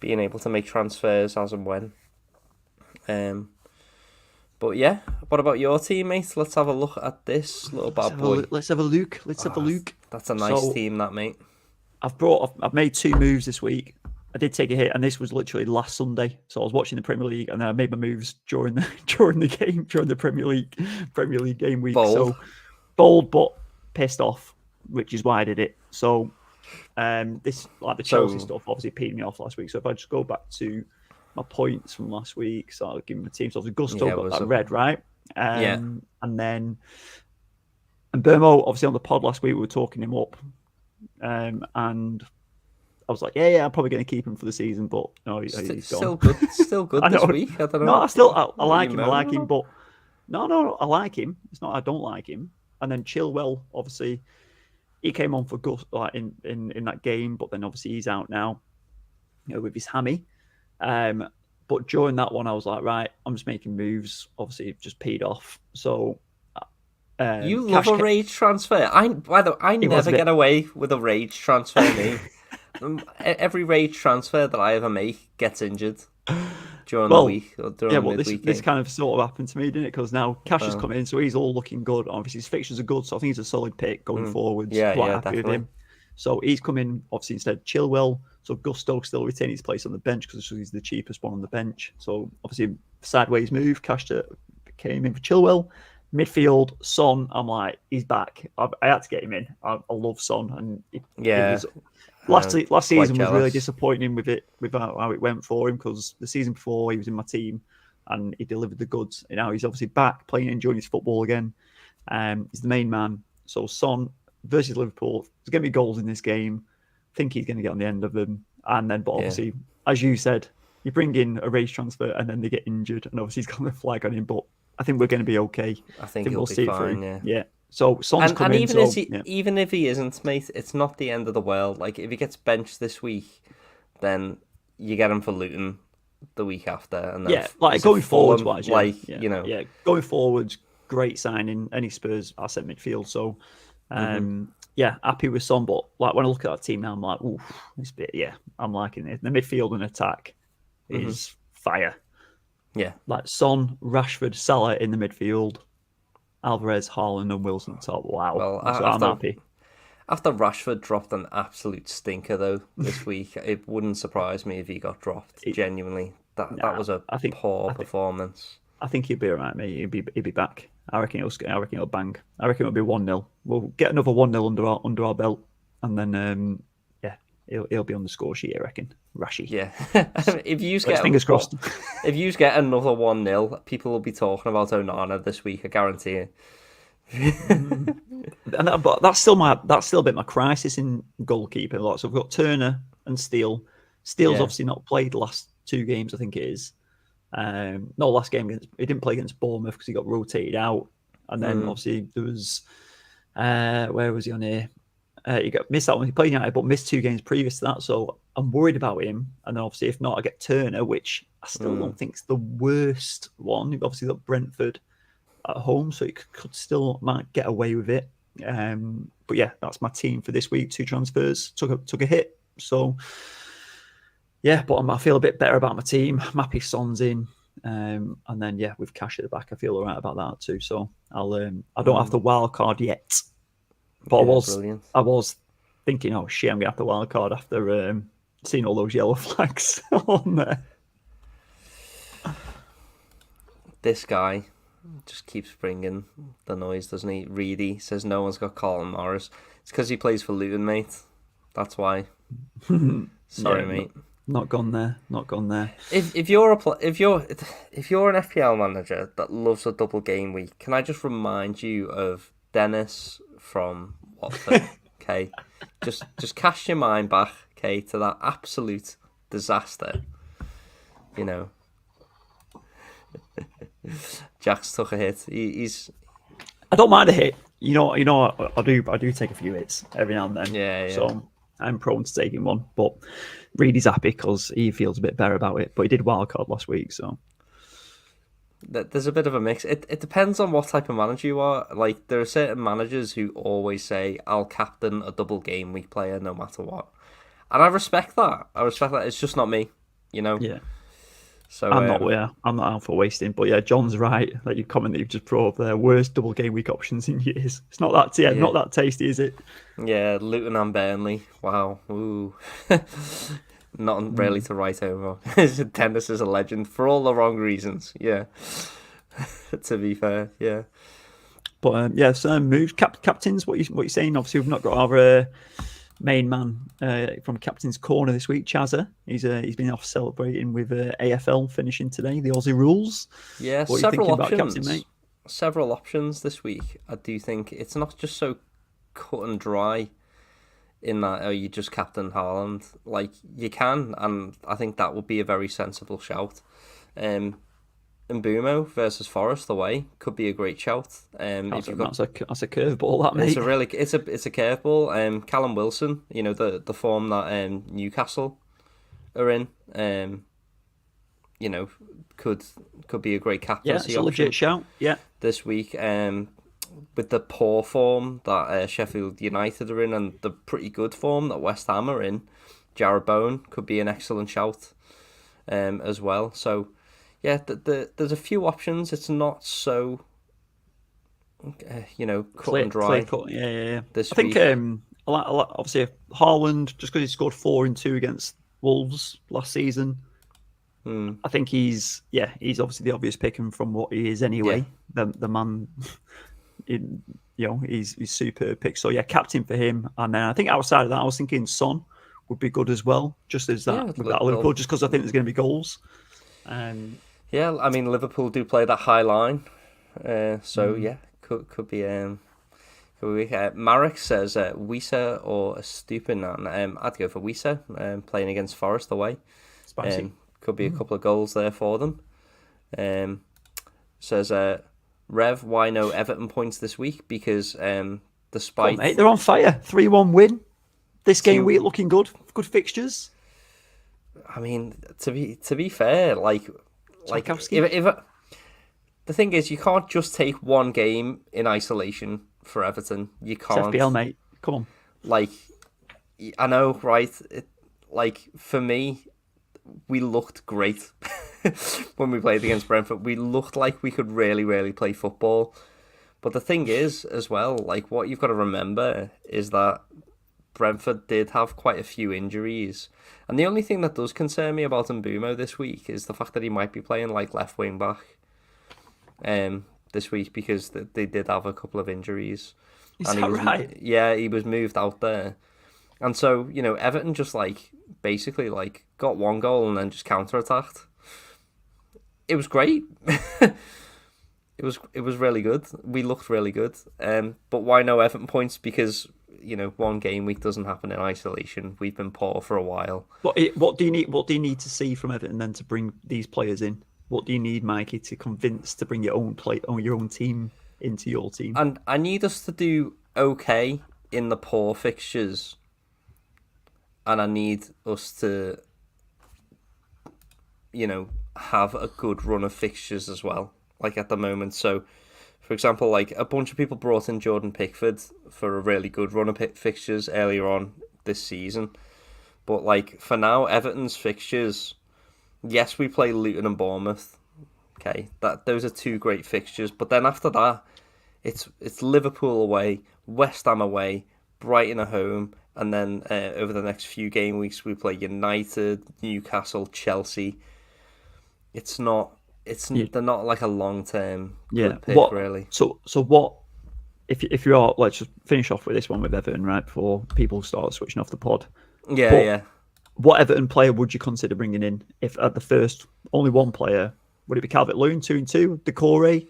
being able to make transfers as and when. But yeah, what about your team, mate? Let's have a look at this little bad boy. Let's have a look. That's a nice team, that, mate. I've made 2 moves this week. I did take a hit, and this was literally last Sunday. So I was watching the Premier League, and then I made my moves during the Premier League game week. Bold. So bold, but pissed off, which is why I did it. So this, like the Chelsea stuff, obviously peed me off last week. So if I just go back to my points from last week, so I'll give my team. So obviously Gusto got that red, right? And then Burmo, obviously on the pod last week, we were talking him up, and I was like, yeah, I'm probably going to keep him for the season, but no, he's gone. Still good this week. I don't know. No, I like him, but no, I like him. It's not I don't like him. And then Chilwell, obviously, he came on for Gus in that game, but then obviously he's out now, with his hammy. But during that one, I was like, right, I'm just making moves. Obviously, just peed off. So you love a rage transfer. I never get away with a rage transfer. Me. Every rage transfer that I ever make gets injured during the week or during midweek. This kind of sort of happened to me, didn't it? Because now Cash has come in, so he's all looking good. Obviously, his fixtures are good, so I think he's a solid pick going forwards. Quite happy definitely. with him. So he's come in, obviously, instead of Chilwell. So Gusto still retain his place on the bench because he's the cheapest one on the bench. So obviously, sideways move. Cash came in for Chilwell. Midfield, Son, I'm like, he's back. I had to get him in. I love Son. And last season was really disappointing with how it went for him, because the season before he was in my team and he delivered the goods. And now he's obviously back playing, enjoying his football again. He's the main man. So Son versus Liverpool, there's going to be goals in this game. I think he's going to get on the end of them. And then, but obviously, as you said, you bring in a race transfer and then they get injured, and obviously he's got the flag on him. But I think we're going to be okay. I think we'll see fine. It through. Yeah. So Son's coming. Even if he isn't, mate, it's not the end of the world. Like if he gets benched this week, then you get him for Luton the week after, and then going forwards, going forwards, great signing. Any Spurs asset midfield. So, happy with Son. But like when I look at that team now, I'm like, oof, this bit, I'm liking it. The midfield and attack is fire. Yeah, like Son, Rashford, Salah in the midfield. Alvarez, Haaland and Wilson top. Wow. Well, I'm happy. After Rashford dropped an absolute stinker, though, this week, it wouldn't surprise me if he got dropped. Genuinely. That was a poor performance. I think he'll be all right, mate. He'll be back. I reckon he'll bang. I reckon it'll be 1-0. We'll get another 1-0 under our belt. And then, he'll be on the score sheet, I reckon. Rashy. Yeah. If you get fingers crossed. If you get another 1-0, people will be talking about Onana this week, I guarantee you. But that's still a bit my crisis in goalkeeper. So we've got Turner and Steele. Steele's obviously not played the last 2 games, I think it is. Last game he didn't play against Bournemouth because he got rotated out. And then obviously there was where was he on here? He got missed out when he played United, but missed 2 games previous to that. So I'm worried about him. And then obviously, if not, I get Turner, which I still don't think is the worst one. You've obviously got Brentford at home, so he might get away with it. But yeah, that's my team for this week. 2 transfers, took a hit. So yeah, but I feel a bit better about my team. I'm happy Son's in. And then with Cash at the back, I feel all right about that too. So I don't have the wild card yet. But I was thinking, oh shit, I'm going to have to wild card after seeing all those yellow flags on there. This guy just keeps bringing the noise, doesn't he? Reedy says no one's got Carlton Morris. It's because he plays for Luton, mate. That's why. Sorry, mate. Not gone there. Not gone there. If you're an FPL manager that loves a double game week, can I just remind you of Dennis from Watford? Okay, just cast your mind back, okay, to that absolute disaster. You know, Jack's took a hit. He's. I don't mind a hit. You know, I do take a few hits every now and then. Yeah. So I'm prone to taking one, but Reedy's happy because he feels a bit better about it. But he did wildcard last week, so there's a bit of a mix. It depends on what type of manager you are. Like, there are certain managers who always say, "I'll captain a double game week player no matter what," and I respect that. It's just not me, you know. Yeah. So I'm not out for wasting, but yeah, John's right. Like your comment that you've just brought up there, worst double game week options in years. It's not that not that tasty, is it? Yeah, Luton and Burnley. Wow, ooh, not really to write over. Dennis is a legend for all the wrong reasons. Yeah, to be fair, yeah. But some moves, captains. What you saying? Obviously, we've not got our main man from Captain's Corner this week, Chazza. He's been off celebrating with AFL finishing today, the Aussie rules. Yeah, what are you thinking about Captain, mate? Several options this week. I do think it's not just so cut and dry in that you just captain Haaland. Like, you can, and I think that would be a very sensible shout. Mbumo versus Forest away could be a great shout. That's a curveball, that, mate. It's a curveball. Callum Wilson, you know, the form that Newcastle are in, you know, could be a great captaincy option. Yeah, it's a legit shout. Yeah, this week, with the poor form that Sheffield United are in and the pretty good form that West Ham are in, Jarrod Bowen could be an excellent shout, as well. So. Yeah, there's a few options. It's not so, cut and dry. Yeah. This I think a lot, obviously, Haaland, just because he scored 4 and 2 against Wolves last season, I think he's obviously the obvious pick, and from what he is anyway, the man, he's super pick. So yeah, captain for him. And then I think outside of that, I was thinking Son would be good as well, just as that with that Liverpool, just because I think there's going to be goals. Yeah, I mean, Liverpool do play that high line, so yeah, could be. Marek says Wisa or Estupiñán. I'd go for Wisa, playing against Forest away. Spicy. Could be a couple of goals there for them. Says Rev, why no Everton points this week? Because despite mate, they're on fire. 3-1 win. This game week looking good. Good fixtures. I mean, to be fair, if the thing is, you can't just take one game in isolation for Everton. You can't. It's FPL, mate. Come on. Like, I know, right? For me, we looked great when we played against Brentford. We looked like we could really, really play football. But the thing is, as well, like, what you've got to remember is that Brentford did have quite a few injuries. And the only thing that does concern me about Mbumo this week is the fact that he might be playing like left wing back this week, because they did have a couple of injuries. Is that right? Yeah, he was moved out there. And so, Everton just basically got one goal and then just counter-attacked. It was great. It was really good. We looked really good. But why no Everton points? Because one game week doesn't happen in isolation. We've been poor for a while. What do you need? What do you need to see from Everton then to bring these players in? What do you need, Mikey, to convince to bring your own team into your team? And I need us to do okay in the poor fixtures, and I need us to, have a good run of fixtures as well. Like at the moment, so. For example, a bunch of people brought in Jordan Pickford for a really good run of fixtures earlier on this season. But, for now, Everton's fixtures, yes, we play Luton and Bournemouth. Okay, those are 2 great fixtures. But then after that, it's Liverpool away, West Ham away, Brighton at home, and then over the next few game weeks we play United, Newcastle, Chelsea. They're not like a long term good pick, really. So what? If you are, let's just finish off with this one with Everton, right? Before people start switching off the pod. Yeah. What Everton player would you consider bringing in if at the first only one player? Would it be Calvert-Lewin 2-2, Decore? Who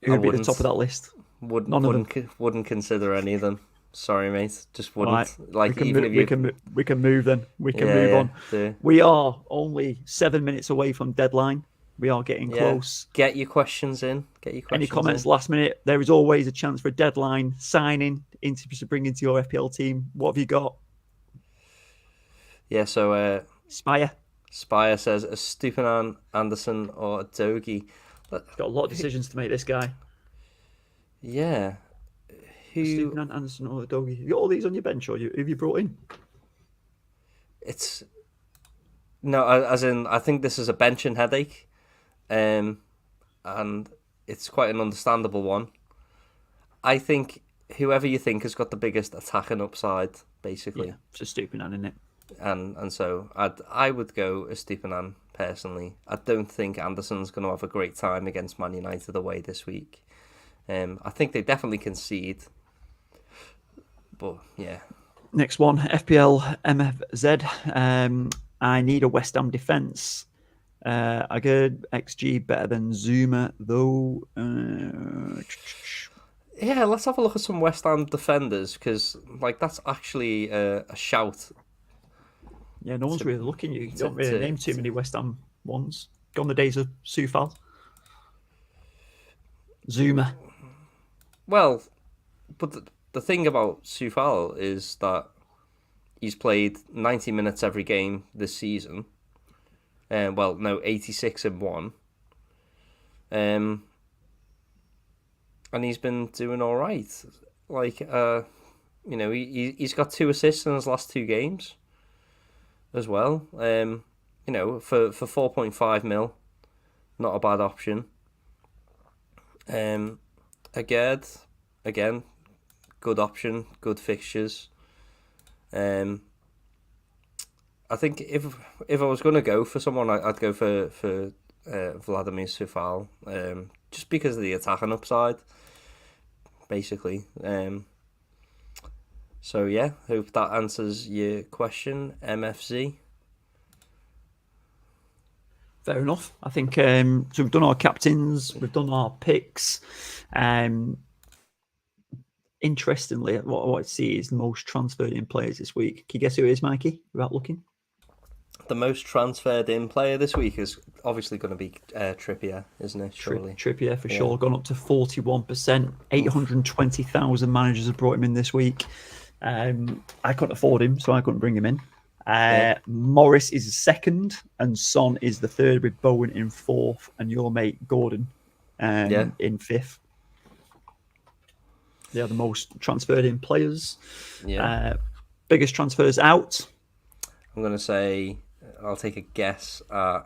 would be at the top of that list? Wouldn't consider any of them. Sorry, mate. Just wouldn't. Right. Like we can move then. We can move on. Yeah. We are only 7 minutes away from deadline. We are getting close. Get your questions in. Any comments last minute? There is always a chance for a deadline signing, interviews to bring into your FPL team. What have you got? Yeah, so Spire says a Stupinan, Anderson, or a Dogie. Got a lot of decisions to make. This guy. Yeah. Stupinan, Anderson, or a Dogie. You got all these on your bench, or who have you brought in? As in, I think this is a benching headache. And it's quite an understandable one. I think whoever you think has got the biggest attacking upside, basically. Yeah, it's a Stupinan, isn't it? And so I would go a Stupinan personally. I don't think Anderson's going to have a great time against Man United away this week. I think they definitely concede. But yeah. Next one, FPL MFZ. I need a West Ham defence. I get XG better than Zuma though. Yeah, let's have a look at some West Ham defenders because that's actually a shout. Yeah, no one's really looking. You don't really name too many West Ham ones. Gone the days of Soufal. Zuma. Well, but the thing about Soufal is that he's played 90 minutes every game this season. 86 in one. And he's been doing all right. He's got 2 assists in his last 2 games as well. For 4.5 mil, not a bad option. Again, good option, good fixtures. I think if I was going to go for someone, I'd go for Vladimir Soufal, just because of the attacking upside, basically. So yeah, hope that answers your question, MFZ. Fair enough. I think so. We've done our captains, we've done our picks. Interestingly, what I see is the most transferred in players this week. Can you guess who it is, Mikey? Without looking. The most transferred in player this week is obviously going to be Trippier, isn't it? Surely. Trippier for sure. Gone up to 41%. 820,000 managers have brought him in this week. I couldn't afford him, so I couldn't bring him in. Morris is second, and Son is the third, with Bowen in fourth, and your mate Gordon in fifth. They are the most transferred in players. Yeah. Biggest transfers out. I'm going to say, I'll take a guess at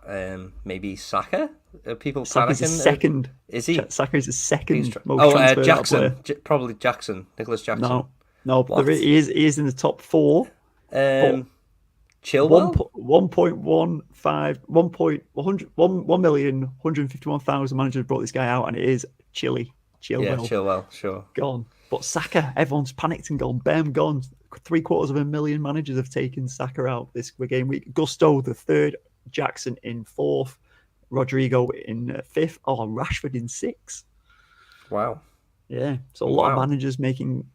maybe Saka. Are people Saka's panicking? Second. Is he? Saka is the second most transferred Jackson. player. Probably Jackson. Nicholas Jackson. No, he is in the top 4. Chilwell? 1,151,000 managers brought this guy out, and it is Chilwell. Yeah, Chilwell, sure. Gone. But Saka, everyone's panicked and gone. Bam, gone. 750,000 managers have taken Saka out this game week. Gusto the third, Jackson in fourth, Rodrigo in fifth. Oh, Rashford in sixth. Wow. Yeah, so a lot of managers making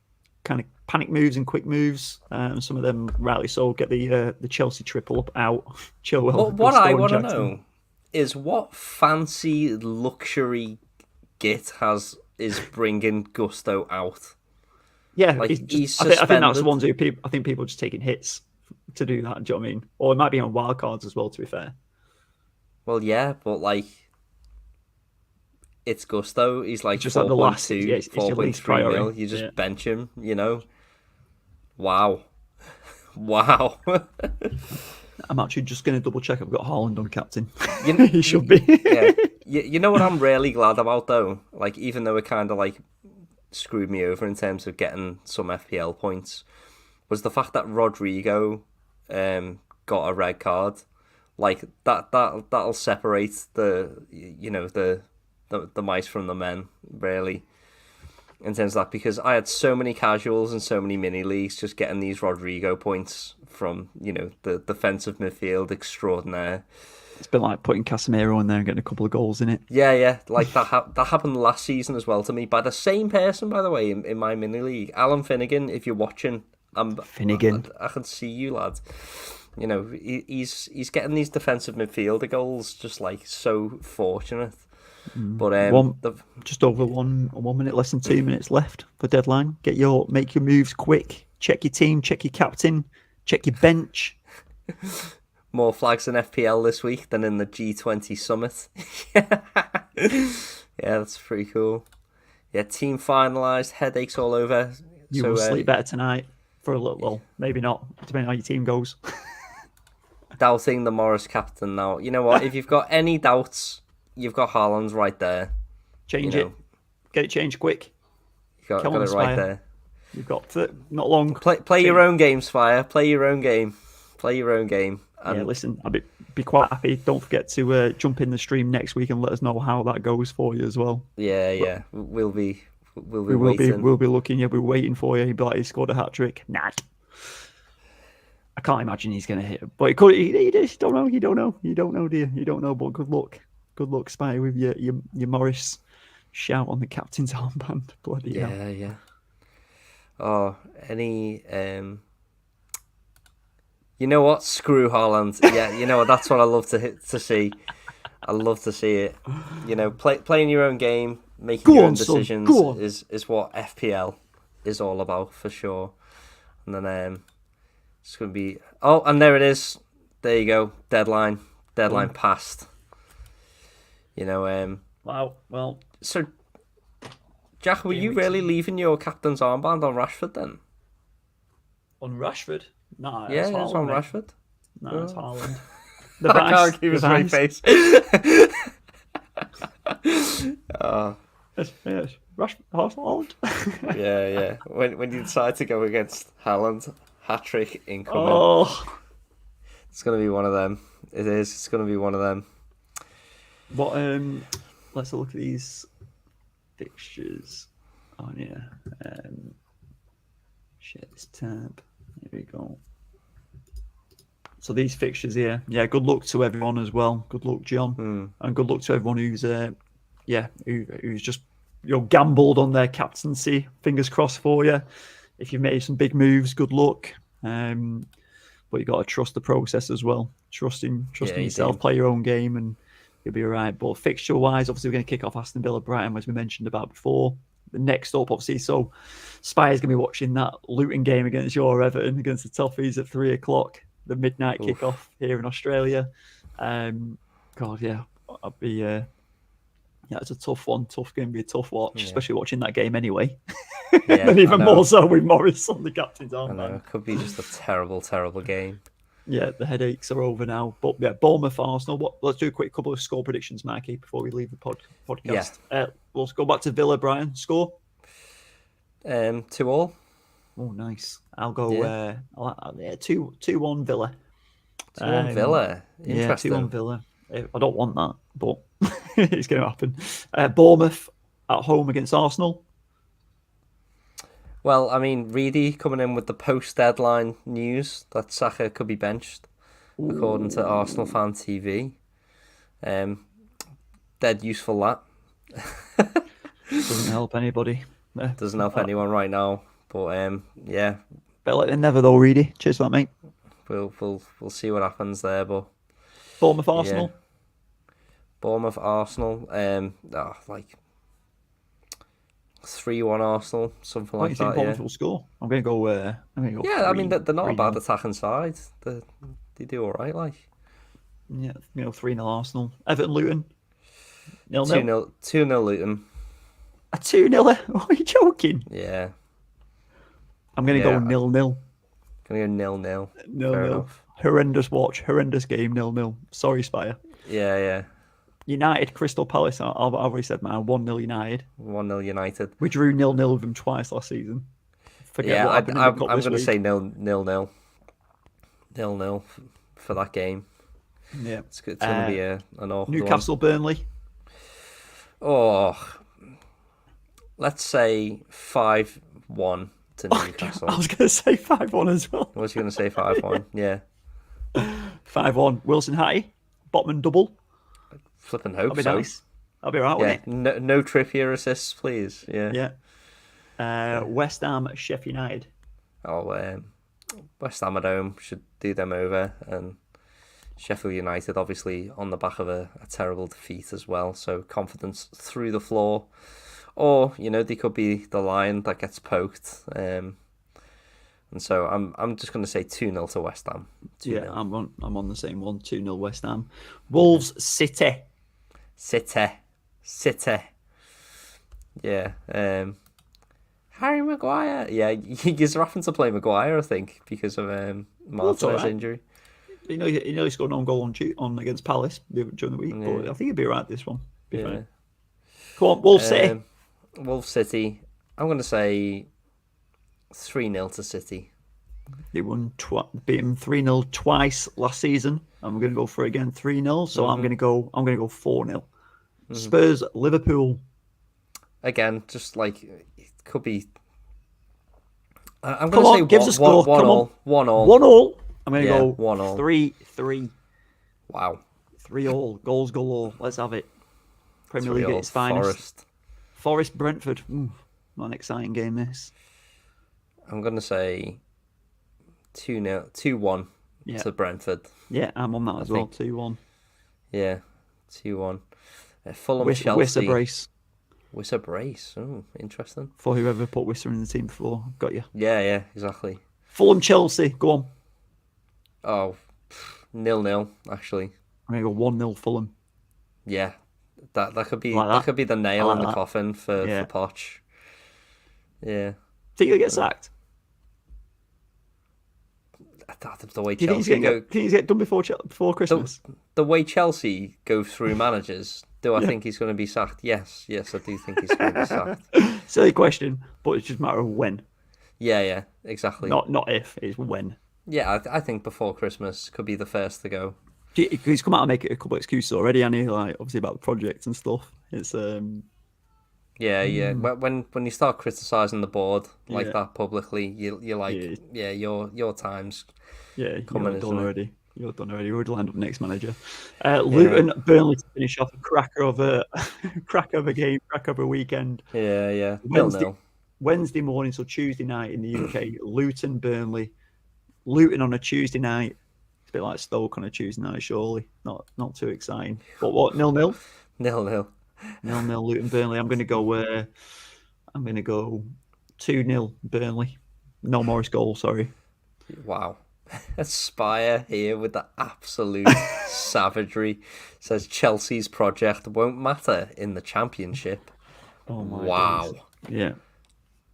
kind of panic moves and quick moves. Some of them rightly so. Get the Chelsea triple up out. Chilwell. Well, what I want to know is what fancy luxury git is bringing Gusto out. Yeah, he's suspended. I think that's the ones who I think people are just taking hits to do that. Do you know what I mean? Or it might be on wild cards as well, to be fair. Well, yeah, but it's Gusto. He's just like the last 4.3 mil. You just bench him, Wow. I'm actually just going to double check. I've got Haaland on captain. He should be. Yeah. You know what I'm really glad about though? Even though we're kind of screwed me over in terms of getting some FPL points was the fact that Rodrigo got a red card. Like that'll separate the mice from the men, really, in terms of that, because I had so many casuals and so many mini leagues just getting these Rodrigo points from the defensive midfield extraordinaire. It's been like putting Casemiro in there and getting a couple of goals in it. Yeah. Like that happened last season as well to me by the same person, by the way, in my mini league. Alan Finnegan, if you're watching, Finnegan. I can see you, lad. He's getting these defensive midfielder goals, just like so fortunate. But just over 1 minute, less than 2 minutes left for deadline. Make your moves quick. Check your team. Check your captain. Check your bench. More flags in FPL this week than in the G20 summit. Yeah, that's pretty cool. Yeah, team finalised, headaches all over. You will sleep better tonight for a little while. Maybe not, depending on how your team goes. Doubting the Morris captain now. You know what? If you've got any doubts, you've got Haaland right there. Change it. Get it changed quick. Got it right there. You've got not long. Play your own game, Spire. Play your own game. And listen, I'll be quite happy. Don't forget to jump in the stream next week and let us know how that goes for you as well. Yeah. We'll be waiting. We'll be looking. We're waiting for you. He'll be like, he scored a hat trick. Nah. I can't imagine he's going to hit him. But he just don't know. You don't know, dear. You don't know. But good luck, Spy, with your Morris shout on the captain's armband. Bloody hell. Yeah. Oh, any you know what? Screw Haaland. Yeah, you know what? That's what I love to see. I love to see it. Playing your own game, making your own decisions is what FPL is all about, for sure. And then it's going to be... Oh, and there it is. There you go. Deadline passed. Wow. Well... So, Jack, were you really leaving your captain's armband on Rashford then? On Rashford? No, yeah, it's on Rashford. No, it's Haaland. I can't keep a straight face. Oh. Yes. Haaland. Yeah. When you decide to go against Haaland, hat-trick incoming. Oh. It's going to be one of them. It is. It's going to be one of them. What? Let's look at these fixtures on here. Share this tab. Here we go. So these fixtures here, good luck to everyone as well. Good luck, John, and good luck to everyone who's just gambled on their captaincy. Fingers crossed for you. If you've made some big moves, good luck. But you got to trust the process as well. Trust in yourself. Play your own game, and you'll be all right. But fixture wise, obviously we're going to kick off Aston Villa Brighton, as we mentioned about before. The next up, obviously, so Spire's going to be watching that Luton game against your Everton, against the Toffees at 3:00, the midnight kickoff here in Australia. God, yeah, I'd be. It's a tough one. Tough game, be a tough watch, especially watching that game anyway. And even more so with Morris on the captain's armband. It could be just a terrible, terrible game. Yeah, the headaches are over now. But yeah, Bournemouth, Arsenal. Let's do a quick couple of score predictions, Mikey, before we leave the podcast. Yeah. We'll go back to Villa, Brian. Score? 2-2. Oh, nice. I'll go 2-1 Villa. 2-1 Villa? Interesting. 2-1 Villa. I don't want that, but it's going to happen. Bournemouth at home against Arsenal. Well, I mean, Reedy coming in with the post-deadline news that Saka could be benched, according to Arsenal Fan TV. Dead useful, that. Doesn't help anybody. Doesn't help anyone right now. But, yeah. Better like than never, though, Reedy. Cheers for that, mate. We'll see what happens there, but... Bournemouth, Arsenal? Yeah. Bournemouth, Arsenal. 3-1 Arsenal, something like that. You think Bournemouth will score? I'm going to go. Yeah, I mean they're not a bad attacking side. They do all right, like. Yeah, 3-0 Arsenal. Everton, Luton. 0-0. 2-0 Luton. A 2-0. Are you joking? Yeah. I'm going to go 0-0. Going to go 0-0. 0-0. Horrendous watch. Horrendous game. 0-0. Sorry, Spire. Yeah. United, Crystal Palace. I've already said, man, 1-0 United. 1-0 United. We drew 0-0 with them twice last season. Forget what happened in the cup I'm this going to week. say 0-0. 0-0 for that game. Yeah. It's going to be an awkward Newcastle, one. Burnley. Oh, let's say 5-1 to Newcastle. I was going to say 5-1 as well. I was going to say 5-1, yeah. 5-1. Wilson Hattie, Botman double. Flipping hope That'd be so. nice. That'd be right, wouldn't it? No Trippier assists, please. Yeah. West Ham, Sheffield United. Oh, West Ham at home should do them over, and Sheffield United obviously on the back of a terrible defeat as well, so confidence through the floor. Or, they could be the lion that gets poked. And so I'm just going to say 2-0 to West Ham. 2-0. Yeah, I'm on the same one. 2-0 West Ham. Wolves, City. City. Yeah. Harry Maguire. Yeah, he's having to play Maguire, I think, because of Martinez's injury. He scored an own goal on against Palace during the week, but I think he'd be right this one. Fine. Come on, Wolves City. Wolves City. I'm going to say 3-0 to City. They won beat him 3-0 twice last season. I'm going to go for it again 3-0. So I'm going to go 4-0. Spurs Liverpool. Again, just like it could be. I'm going to say give us a score. 1-1. 1-1. I'm going to go 1-1. 3-3. Wow. 3-all. Goals galore. Let's have it. Premier League at its finest. Forest Brentford. Not an exciting game, this. I'm going to say 2-1 to Brentford. Yeah, I'm on that as well. 2-1. Yeah, 2-1. Fulham Chelsea. Wissa brace. Oh, interesting. For whoever put Wissa in the team before. Got you. Yeah, exactly. Fulham Chelsea. Go on. Oh, 0-0, actually. I'm going to go 1-0 Fulham. Yeah. That could be like that could be the nail in the coffin for Poch. Yeah. Think he'll get sacked? The way Chelsea go, think he's get done before Christmas? The way Chelsea go through managers, do I think he's going to be sacked? Yes, I do think he's going to be sacked. Silly question, but it's just a matter of when. Yeah, exactly. Not if, it's when. Yeah, I think before Christmas could be the first to go. He's come out and make it a couple of excuses already, hasn't he? Like, obviously about the project and stuff. It's Yeah. When you start criticising the board like that publicly, you're like, your time's coming. You're done already. You're done already. We'll land up next manager. Luton, Burnley to finish off a cracker of a game, cracker of a weekend. Yeah. Wednesday morning, so Tuesday night in the UK. Luton, Burnley. Luton on a Tuesday night. It's a bit like Stoke on a Tuesday night, surely. Not too exciting. But what? 0-0? 0-0. 0-0 Luton Burnley. I'm going to go 2-0 Burnley. No Morris goal, sorry. Wow. Aspire here with the absolute savagery. Says Chelsea's project won't matter in the Championship. Oh my wow. Days. Yeah.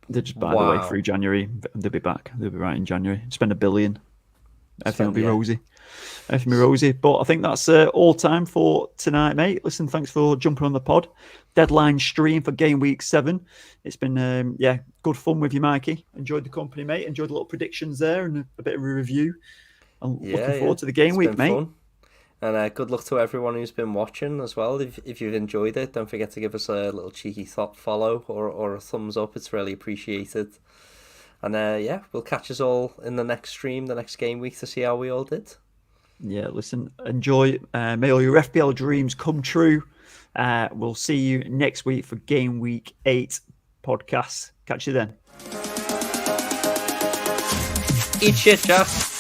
They're just by the way through January. They'll be back. They'll be right in January. Spend $1 billion. Everything will be rosy. Everything will be rosy. But I think that's all time for tonight, mate. Listen, thanks for jumping on the pod. Deadline stream for Game Week 7. It's been, good fun with you, Mikey. Enjoyed the company, mate. Enjoyed the little predictions there and a bit of a review. I'm looking forward to the Game Week, mate. Fun. And good luck to everyone who's been watching as well. If you've enjoyed it, don't forget to give us a little cheeky follow or a thumbs up. It's really appreciated. And we'll catch us all in the next stream, the next Game Week, to see how we all did. Yeah, listen, enjoy. May all your FPL dreams come true. We'll see you next week for Game Week 8 podcast. Catch you then. Eat shit, Jeff.